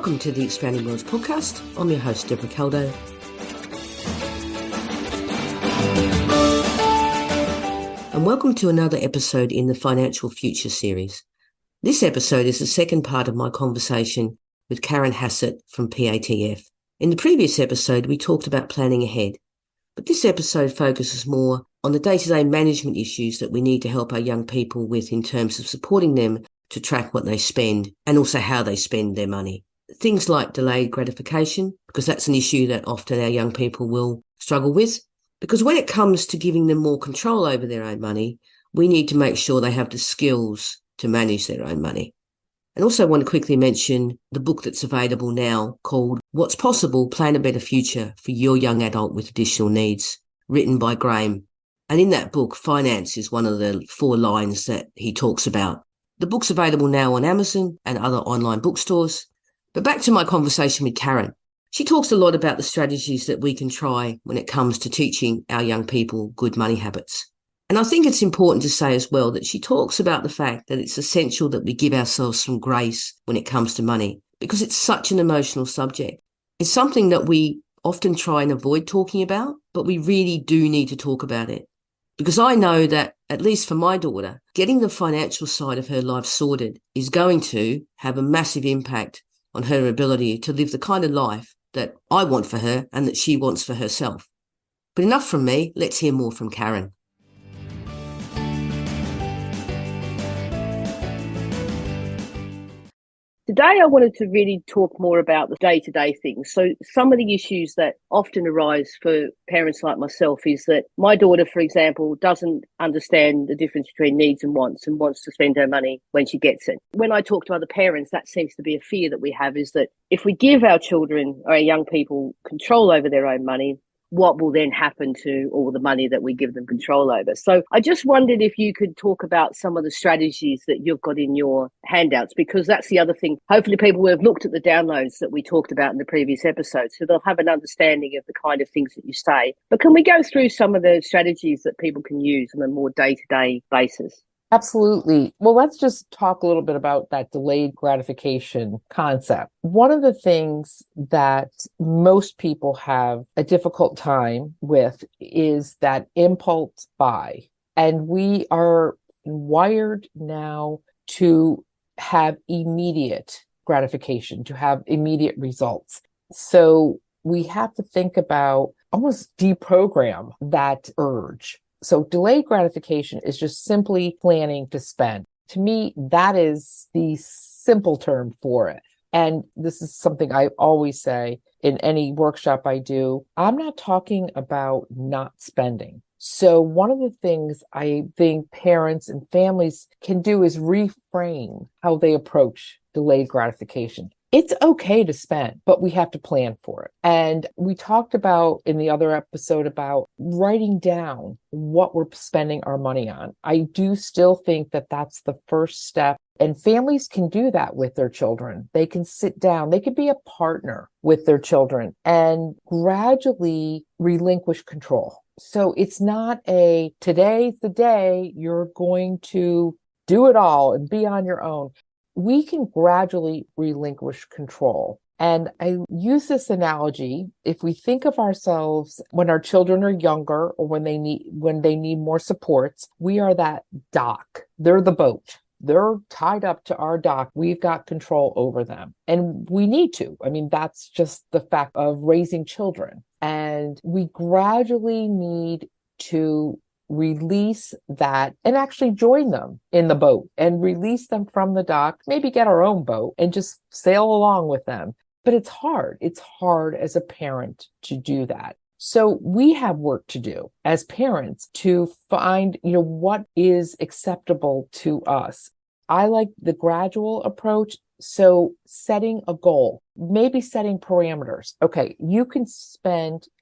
Welcome to the Expanding Worlds podcast. I'm your host, Deborah Caldo. And welcome to another episode in the Financial Future series. This episode is the second part of my conversation with Karen Hassett from PATF. In the previous episode, we talked about planning ahead, but this episode focuses more on the day-to-day management issues that we need to help our young people with in terms of supporting them to track what they spend and also how they spend their money. Things like delayed gratification, because that's an issue that often our young people will struggle with. Because when it comes to giving them more control over their own money, we need to make sure they have the skills to manage their own money. And also I want to quickly mention the book that's available now called What's Possible? Plan a Better Future for Your Young Adult with Additional Needs, written by Graham. And in that book, finance is one of the 4 lines that he talks about. The book's available now on Amazon and other online bookstores. But back to my conversation with Karen. She talks a lot about the strategies that we can try when it comes to teaching our young people good money habits. And I think it's important to say as well that she talks about the fact that it's essential that we give ourselves some grace when it comes to money, because it's such an emotional subject. It's something that we often try and avoid talking about, but we really do need to talk about it. Because I know that, at least for my daughter, getting the financial side of her life sorted is going to have a massive impact on her ability to live the kind of life that I want for her and that she wants for herself. But enough from me, let's hear more from Karen. Today, I wanted to really talk more about the day-to-day things. So some of the issues that often arise for parents like myself is that my daughter, for example, doesn't understand the difference between needs and wants to spend her money when she gets it. When I talk to other parents, that seems to be a fear that we have, is that if we give our children or our young people control over their own money, what will then happen to all the money that we give them control over? So I just wondered if you could talk about some of the strategies that you've got in your handouts, because that's the other thing. Hopefully people will have looked at the downloads that we talked about in the previous episode, so they'll have an understanding of the kind of things that you say. But can we go through some of the strategies that people can use on a more day-to-day basis? Absolutely. Well, let's just talk a little bit about that delayed gratification concept. One of the things that most people have a difficult time with is that impulse buy. And we are wired now to have immediate gratification, to have immediate results. So we have to think about almost deprogram that urge. So delayed gratification is just simply planning to spend. To me, that is the simple term for it. And this is something I always say in any workshop I do. I'm not talking about not spending. So one of the things I think parents and families can do is reframe how they approach delayed gratification. It's okay to spend, but we have to plan for it. And we talked about in the other episode about writing down what we're spending our money on. I do still think that that's the first step. And families can do that with their children. They can sit down, they could be a partner with their children and gradually relinquish control. So it's not today's the day you're going to do it all and be on your own. We can gradually relinquish control. And I use this analogy. If we think of ourselves when our children are younger or when they need more supports, we are that dock. They're the boat. They're tied up to our dock. We've got control over them. And we need to. I mean, that's just the fact of raising children. And we gradually need to release that and actually join them in the boat and release them from the dock, maybe get our own boat and just sail along with them. But it's hard. It's hard as a parent to do that. So we have work to do as parents to find, what is acceptable to us. I like the gradual approach. So setting a goal, maybe setting parameters. Okay, you can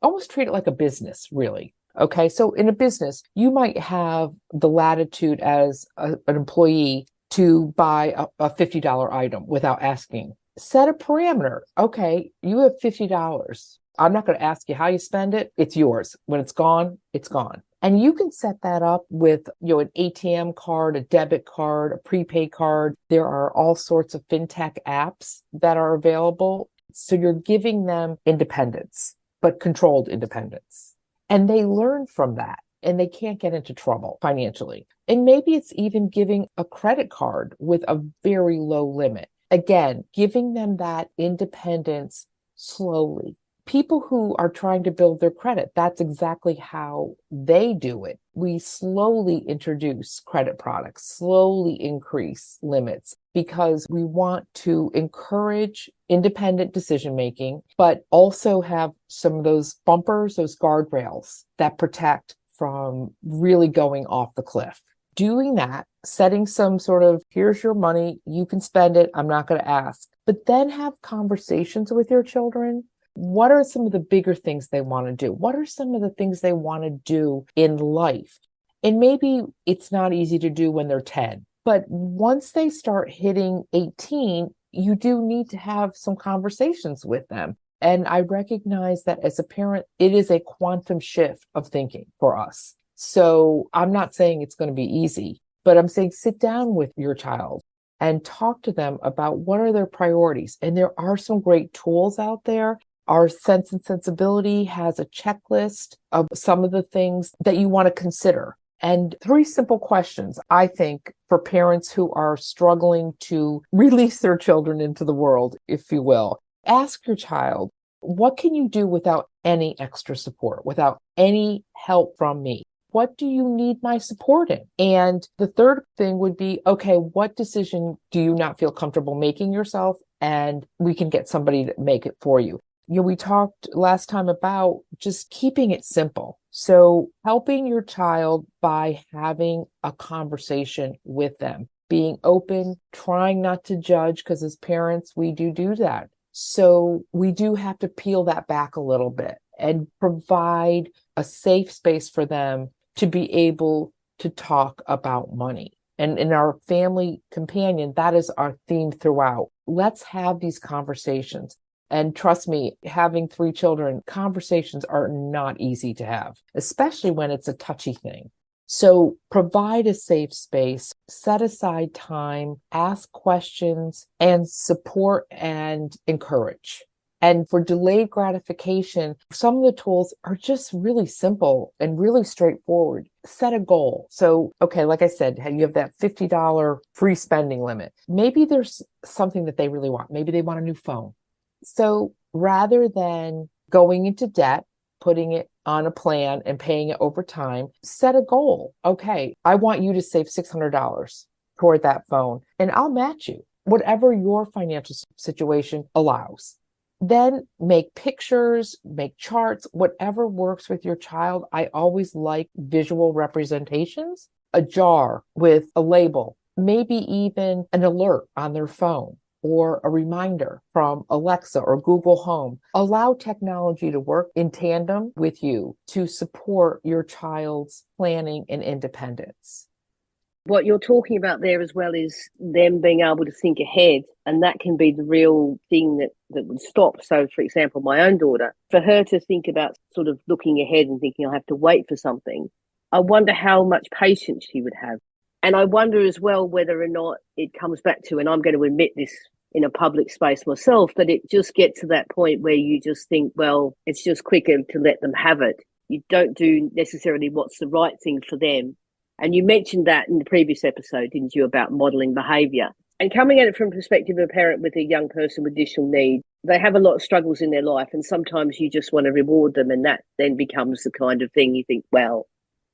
almost treat it like a business, really. Okay, so in a business, you might have the latitude as an employee to buy a $50 item without asking. Set a parameter. Okay, you have $50. I'm not going to ask you how you spend it. It's yours. When it's gone, it's gone. And you can set that up with, an ATM card, a debit card, a prepaid card. There are all sorts of fintech apps that are available. So you're giving them independence, but controlled independence. And they learn from that and they can't get into trouble financially. And maybe it's even giving a credit card with a very low limit. Again, giving them that independence slowly. People who are trying to build their credit, that's exactly how they do it. We slowly introduce credit products, slowly increase limits because we want to encourage independent decision making, but also have some of those bumpers, those guardrails that protect from really going off the cliff. Doing that, setting some sort of, here's your money, you can spend it, I'm not going to ask. But then have conversations with your children. What are some of the bigger things they want to do? What are some of the things they want to do in life? And maybe it's not easy to do when they're 10, but once they start hitting 18, you do need to have some conversations with them. And I recognize that as a parent, it is a quantum shift of thinking for us. So I'm not saying it's going to be easy, but I'm saying sit down with your child and talk to them about what are their priorities. And there are some great tools out there. Our Sense and Sensibility has a checklist of some of the things that you want to consider. And 3 simple questions, I think, for parents who are struggling to release their children into the world, if you will. Ask your child, what can you do without any extra support, without any help from me? What do you need my support in? And the third thing would be, okay, what decision do you not feel comfortable making yourself? And we can get somebody to make it for you. We talked last time about just keeping it simple. So helping your child by having a conversation with them, being open, trying not to judge, because as parents, we do that. So we do have to peel that back a little bit and provide a safe space for them to be able to talk about money. And in our family companion, that is our theme throughout. Let's have these conversations. And trust me, having 3 children, conversations are not easy to have, especially when it's a touchy thing. So provide a safe space, set aside time, ask questions, and support and encourage. And for delayed gratification, some of the tools are just really simple and really straightforward. Set a goal. So, okay, like I said, you have that $50 free spending limit. Maybe there's something that they really want. Maybe they want a new phone. So rather than going into debt, putting it on a plan and paying it over time, set a goal. Okay, I want you to save $600 toward that phone, and I'll match you, whatever your financial situation allows. Then make pictures, make charts, whatever works with your child. I always like visual representations, a jar with a label, maybe even an alert on their phone or a reminder from Alexa or Google Home. Allow technology to work in tandem with you to support your child's planning and independence. What you're talking about there as well is them being able to think ahead, and that can be the real thing that would stop. So, for example, my own daughter, for her to think about sort of looking ahead and thinking I have to wait for something, I wonder how much patience she would have. And I wonder as well whether or not it comes back to, and I'm going to admit this in a public space myself, that it just gets to that point where you just think, well, it's just quicker to let them have it. You don't do necessarily what's the right thing for them. And you mentioned that in the previous episode, didn't you, about modelling behaviour? And coming at it from the perspective of a parent with a young person with additional needs, they have a lot of struggles in their life, and sometimes you just want to reward them, and that then becomes the kind of thing you think, well,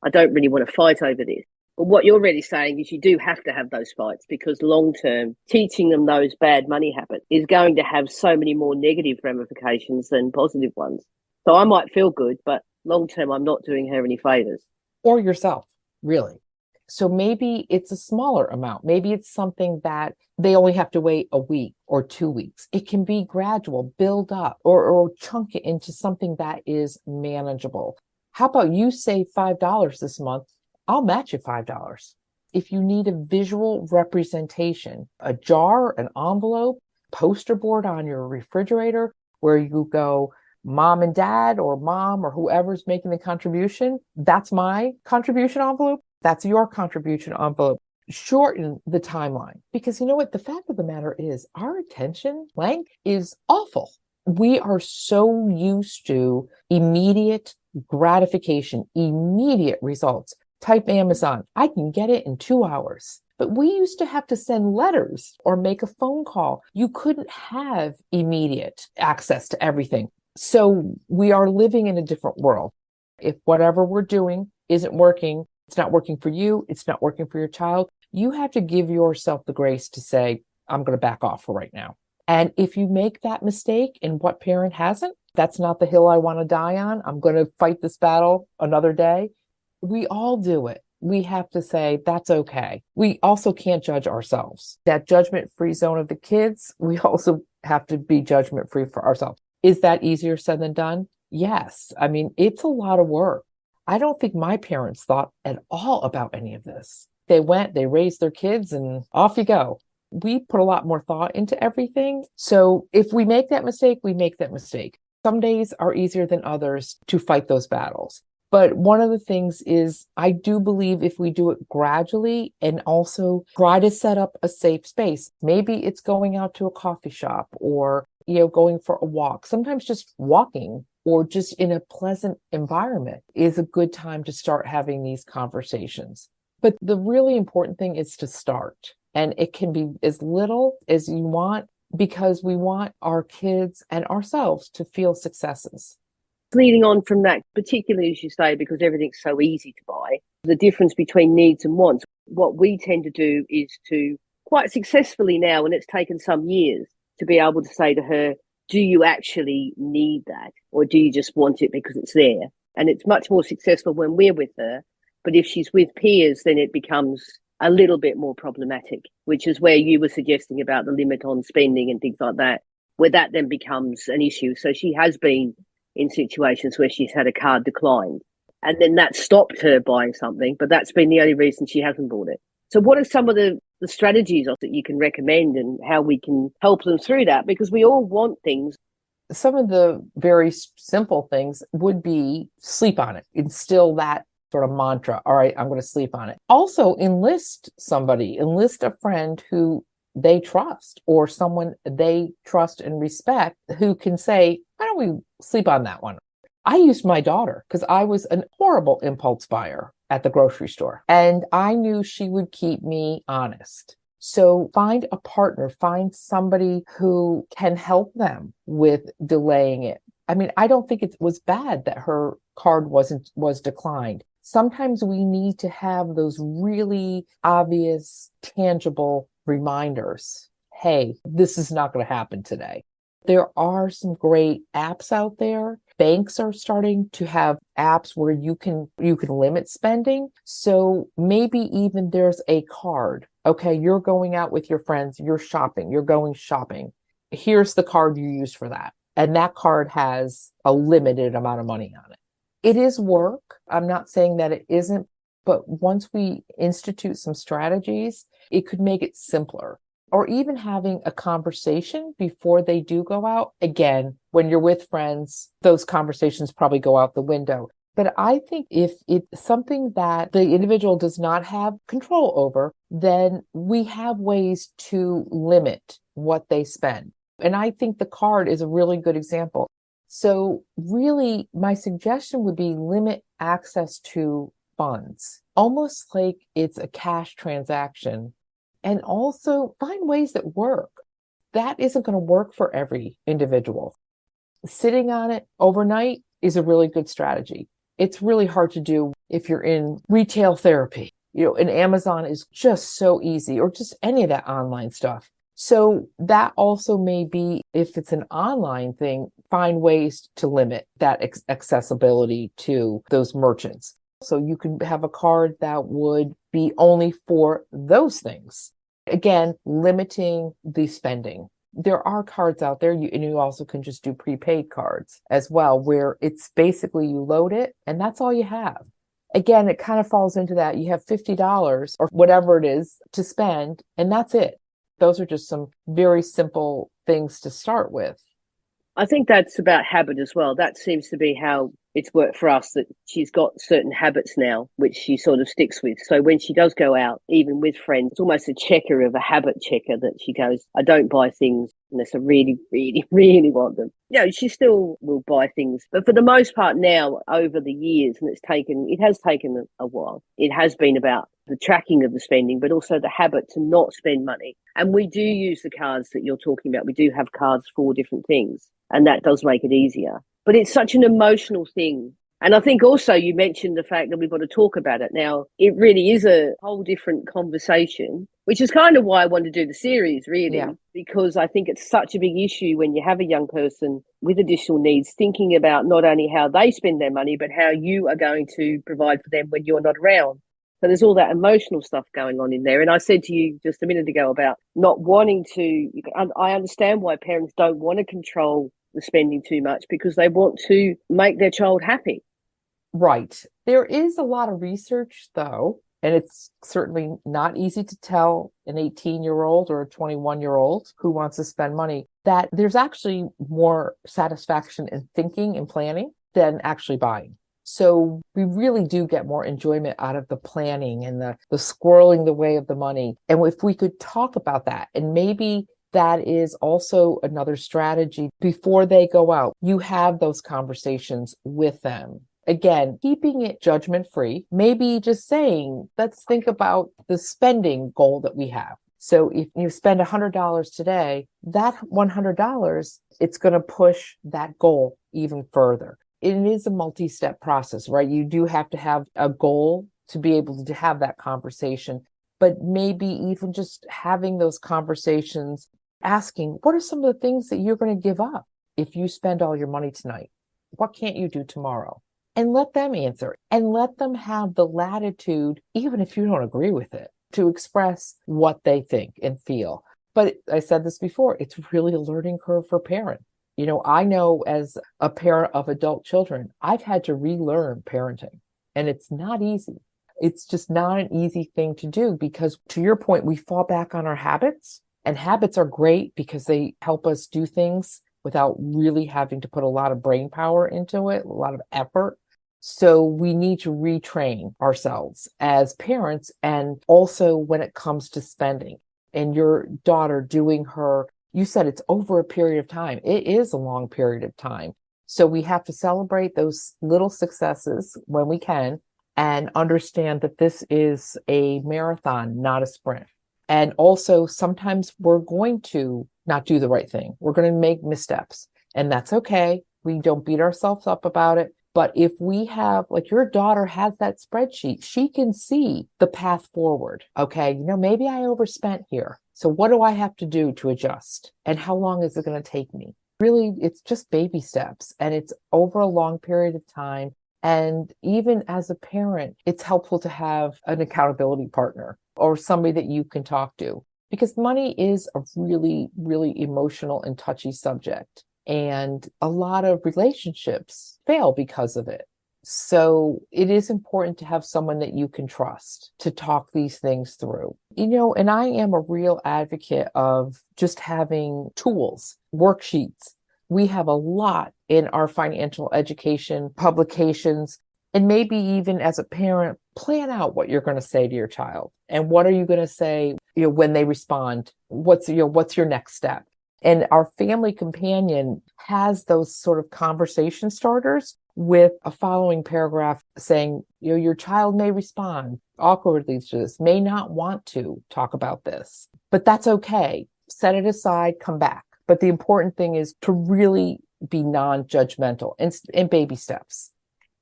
I don't really want to fight over this. But what you're really saying is you do have to have those fights, because long-term, teaching them those bad money habits is going to have so many more negative ramifications than positive ones. So I might feel good, but long-term, I'm not doing her any favours. Or yourself. Really. So maybe it's a smaller amount. Maybe it's something that they only have to wait a week or 2 weeks. It can be gradual, build up, or chunk it into something that is manageable. How about you save $5 this month? I'll match you $5. If you need a visual representation, a jar, an envelope, poster board on your refrigerator where you go, mom and dad or mom or whoever's making the contribution, that's my contribution envelope. That's your contribution envelope. Shorten the timeline, because you know what? The fact of the matter is our attention blank is awful. We are so used to immediate gratification, immediate results. Type Amazon, I can get it in 2 hours. But we used to have to send letters or make a phone call. You couldn't have immediate access to everything. So we are living in a different world. If whatever we're doing isn't working, it's not working for you, it's not working for your child, you have to give yourself the grace to say, I'm going to back off for right now. And if you make that mistake, and what parent hasn't, that's not the hill I want to die on. I'm going to fight this battle another day. We all do it. We have to say, that's okay. We also can't judge ourselves. That judgment-free zone of the kids, we also have to be judgment-free for ourselves. Is that easier said than done? Yes. I mean, it's a lot of work. I don't think my parents thought at all about any of this. They went, they raised their kids, and off you go. We put a lot more thought into everything. So if we make that mistake, we make that mistake. Some days are easier than others to fight those battles. But one of the things is, I do believe if we do it gradually and also try to set up a safe space, maybe it's going out to a coffee shop or, going for a walk. Sometimes just walking or just in a pleasant environment is a good time to start having these conversations. But the really important thing is to start. And it can be as little as you want, because we want our kids and ourselves to feel successes. Leading on from that, particularly as you say, because everything's so easy to buy, the difference between needs and wants, what we tend to do is to quite successfully now, and it's taken some years, to be able to say to her, do you actually need that? Or do you just want it because it's there? And it's much more successful when we're with her. But if she's with peers, then it becomes a little bit more problematic, which is where you were suggesting about the limit on spending and things like that, where that then becomes an issue. So she has been in situations where she's had a card declined, and then that stopped her buying something, but that's been the only reason she hasn't bought it. So what are some of the strategies that you can recommend and how we can help them through that? Because we all want things. Some of the very simple things would be sleep on it. Instill that sort of mantra. All right, I'm going to sleep on it. Also, enlist a friend who they trust, or someone they trust and respect, who can say, why don't we sleep on that one? I used my daughter because I was a horrible impulse buyer at the grocery store, and I knew she would keep me honest. So find a partner, find somebody who can help them with delaying it. I mean, I don't think it was bad that her card was declined. Sometimes we need to have those really obvious, tangible reminders. Hey, this is not going to happen today. There are some great apps out there. Banks are starting to have apps where you can limit spending. So maybe even there's a card. Okay, you're going out with your friends, you're going shopping. Here's the card you use for that. And that card has a limited amount of money on it. It is work. I'm not saying that it isn't, but once we institute some strategies, it could make it simpler. Or even having a conversation before they do go out. Again, when you're with friends, those conversations probably go out the window. But I think if it's something that the individual does not have control over, then we have ways to limit what they spend. And I think the card is a really good example. So really, my suggestion would be limit access to funds, almost like it's a cash transaction. And also find ways that work. That isn't going to work for every individual. Sitting on it overnight is a really good strategy. It's really hard to do if you're in retail therapy. And Amazon is just so easy, or just any of that online stuff. So that also may be, if it's an online thing, find ways to limit that accessibility to those merchants. So you can have a card that would be only for those things. Again, limiting the spending. There are cards out there, and you also can just do prepaid cards as well, where it's basically you load it and that's all you have. Again, it kind of falls into that. You have $50 or whatever it is to spend, and that's it. Those are just some very simple things to start with. I think that's about habit as well. That seems to be how it's worked for us, that she's got certain habits now, which she sort of sticks with. So when she does go out, even with friends, it's almost a checker of a habit checker that she goes, I don't buy things unless I really, really, really want them. She still will buy things. But for the most part now, over the years, and it has taken a while, it has been about the tracking of the spending, but also the habit to not spend money. And we do use the cards that you're talking about. We do have cards for different things, and that does make it easier. But it's such an emotional thing. And I think also you mentioned the fact that we've got to talk about it. Now, it really is a whole different conversation, which is kind of why I want to do the series, really, because I think it's such a big issue when you have a young person with additional needs, thinking about not only how they spend their money, but how you are going to provide for them when you're not around. So there's all that emotional stuff going on in there. And I said to you just a minute ago about not wanting to, I understand why parents don't want to control the spending too much, because they want to make their child happy. Right. There is a lot of research, though, and it's certainly not easy to tell an 18-year-old or a 21-year-old who wants to spend money that there's actually more satisfaction in thinking and planning than actually buying. So we really do get more enjoyment out of the planning and the squirreling the way of the money. And if we could talk about that, and maybe that is also another strategy before they go out, you have those conversations with them. Again, keeping it judgment free, maybe just saying, let's think about the spending goal that we have. So if you spend $100 today, that $100, it's going to push that goal even further. It is a multi-step process, right? You do have to have a goal to be able to have that conversation, but maybe even just having those conversations, asking, what are some of the things that you're going to give up if you spend all your money tonight? What can't you do tomorrow? And let them answer, and let them have the latitude, even if you don't agree with it, to express what they think and feel. But I said this before, it's really a learning curve for parents. I know as a parent of adult children, I've had to relearn parenting, and it's not easy. It's just not an easy thing to do because, to your point, we fall back on our habits, and habits are great because they help us do things without really having to put a lot of brain power into it, a lot of effort. So we need to retrain ourselves as parents, and also when it comes to spending. And your daughter doing you said it's over a period of time. It is a long period of time. So we have to celebrate those little successes when we can and understand that this is a marathon, not a sprint. And also sometimes we're going to not do the right thing. We're going to make missteps, and that's okay. We don't beat ourselves up about it. But if we have, like your daughter has that spreadsheet, she can see the path forward. Okay, maybe I overspent here. So what do I have to do to adjust? And how long is it going to take me? Really, it's just baby steps, and it's over a long period of time. And even as a parent, it's helpful to have an accountability partner or somebody that you can talk to, because money is a really, really emotional and touchy subject. And a lot of relationships fail because of it. So it is important to have someone that you can trust to talk these things through. And I am a real advocate of just having tools, worksheets. We have a lot in our financial education publications. And maybe even as a parent, plan out what you're going to say to your child. And what are you going to say, when they respond? What's your next step? And our family companion has those sort of conversation starters with a following paragraph saying, your child may respond awkwardly to this, may not want to talk about this, but that's okay. Set it aside, come back. But the important thing is to really be non-judgmental and baby steps.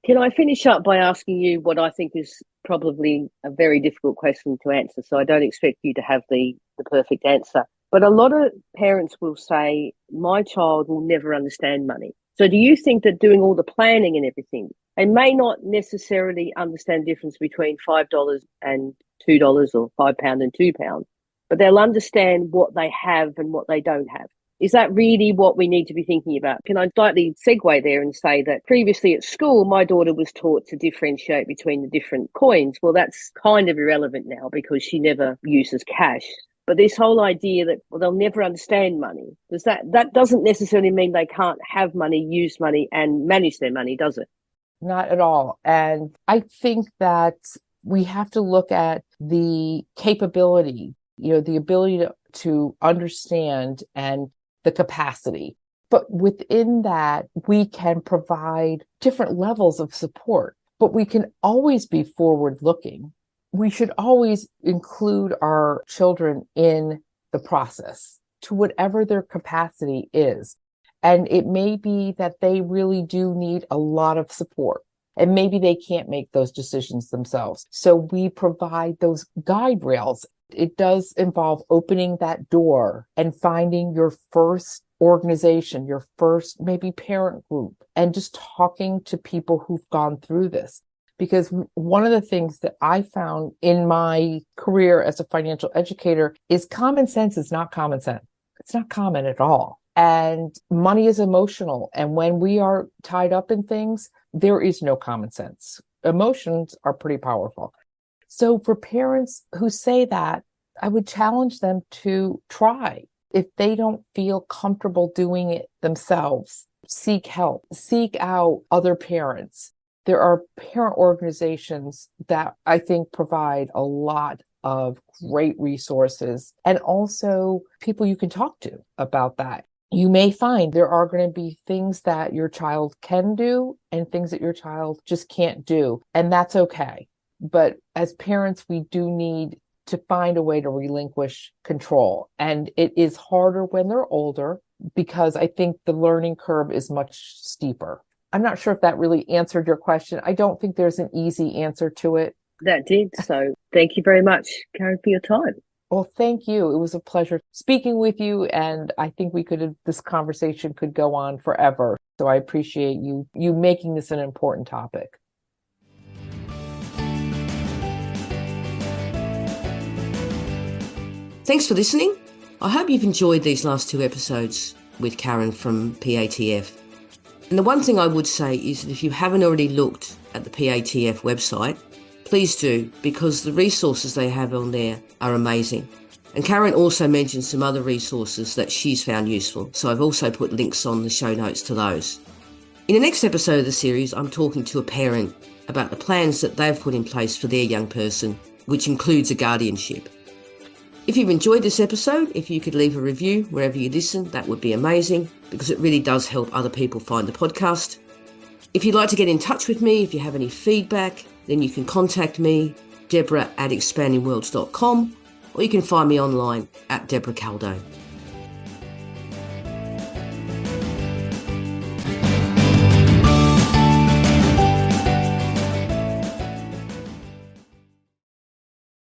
Can I finish up by asking you what I think is probably a very difficult question to answer? So I don't expect you to have the perfect answer. But a lot of parents will say, my child will never understand money. So do you think that doing all the planning and everything, they may not necessarily understand the difference between $5 and $2 or £5 and £2, but they'll understand what they have and what they don't have? Is that really what we need to be thinking about? Can I slightly segue there and say that previously at school, my daughter was taught to differentiate between the different coins. Well, that's kind of irrelevant now because she never uses cash. But this whole idea that, well, they'll never understand money, that doesn't necessarily mean they can't have money, use money, and manage their money, does it? Not at all. And I think that we have to look at the capability, the ability to understand and the capacity. But within that, we can provide different levels of support, but we can always be forward looking. We should always include our children in the process to whatever their capacity is. And it may be that they really do need a lot of support. And maybe they can't make those decisions themselves. So we provide those guide rails. It does involve opening that door and finding your first organization, your first maybe parent group, and just talking to people who've gone through this. Because one of the things that I found in my career as a financial educator is common sense is not common sense. It's not common at all. And money is emotional. And when we are tied up in things, there is no common sense. Emotions are pretty powerful. So for parents who say that, I would challenge them to try. If they don't feel comfortable doing it themselves, seek help, seek out other parents. There are parent organizations that I think provide a lot of great resources and also people you can talk to about that. You may find there are going to be things that your child can do and things that your child just can't do, and that's okay. But as parents, we do need to find a way to relinquish control. And it is harder when they're older because I think the learning curve is much steeper. I'm not sure if that really answered your question. I don't think there's an easy answer to it. That did. So thank you very much, Karen, for your time. Well, thank you. It was a pleasure speaking with you. And I think this conversation could go on forever. So I appreciate you making this an important topic. Thanks for listening. I hope you've enjoyed these last two episodes with Karen from PATF. And the one thing I would say is that if you haven't already looked at the PATF website, please do, because the resources they have on there are amazing. And Karen also mentioned some other resources that she's found useful, so I've also put links on the show notes to those. In the next episode of the series, I'm talking to a parent about the plans that they've put in place for their young person, which includes a guardianship. If you've enjoyed this episode, if you could leave a review wherever you listen, that would be amazing, because it really does help other people find the podcast. If you'd like to get in touch with me, if you have any feedback, then you can contact me, Deborah@expandingworlds.com, or you can find me online at Deborah Caldo.